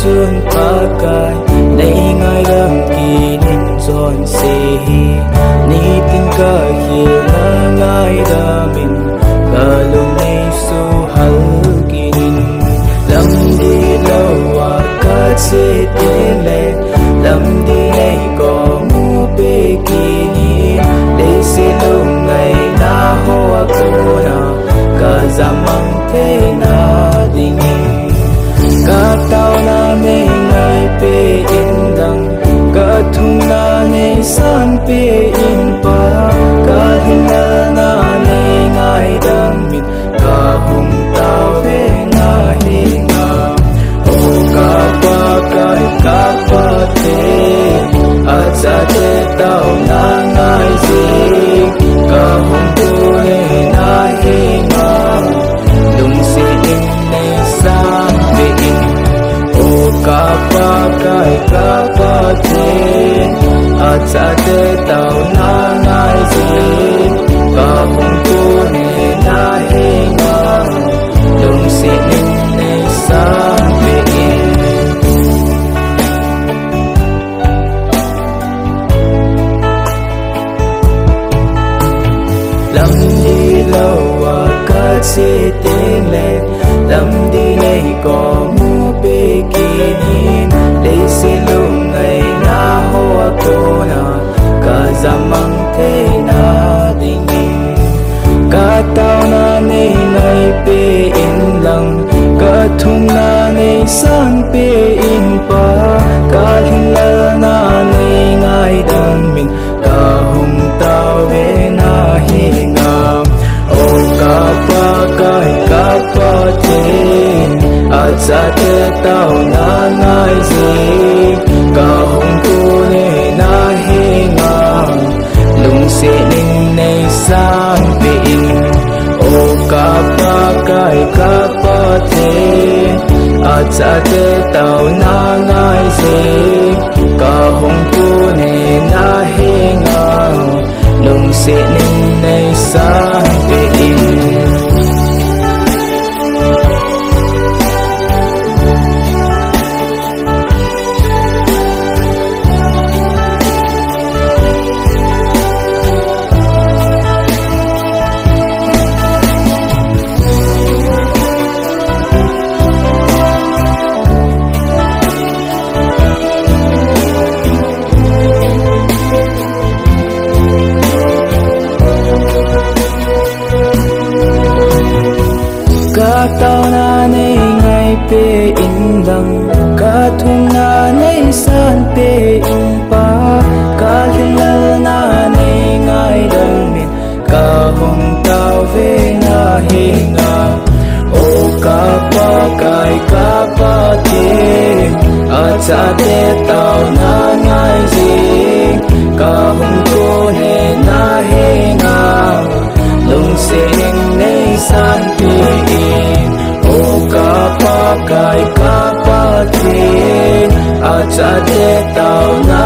xuân phá cài nay ngay đam kỳ nên giòn xì ni tin cả khi là ngay đam mình cả luôn nay su hal kỳ nên lâm đi lâu à cả sẽ đến lệ lâm đi nay có mu bê kỳ nên để sẽ lâu ngày na hoa cô na cả zaman thế na đi cả tao na ne ngai pe in dang cả thung na ne san pe in pa cả hin na ne ngai dang mit cả hum tao ve na hi nga o cả pa te a cha te tao na ngai zi cả hum tu ne na hi nga lung si in ne san pe in Kapa te acha te tao na ngai zi ka hung tu ne na he nga lung si in ne sa pe in lam đi lâu à ka si te le lam đi nei ko mu pe ki để xin lung ngày na hoa cô na cả zaman thế na đình cả tao na ne ngày pe in lăng cả thung na ne san pe in pa cả hin la na ne ngai dan mình cả hung tao ve na hi nga o kapa te acha te tao na ngai zi ka hung tu ne na he nga lung se ning nei san pe in o kapa te acha te tao na ngai zi ka hung tu ne na he nga lung se ning nei san pe in tao na ne ngai pe in dang ka thung na ne san pe in pa ka hin na ne ngai dang min ka hung tao ve na he nga o ka pa te acha te tao na ngai zi ka hung tu ne na he nga lung se ning nei san pe in o kapa te acha te tao na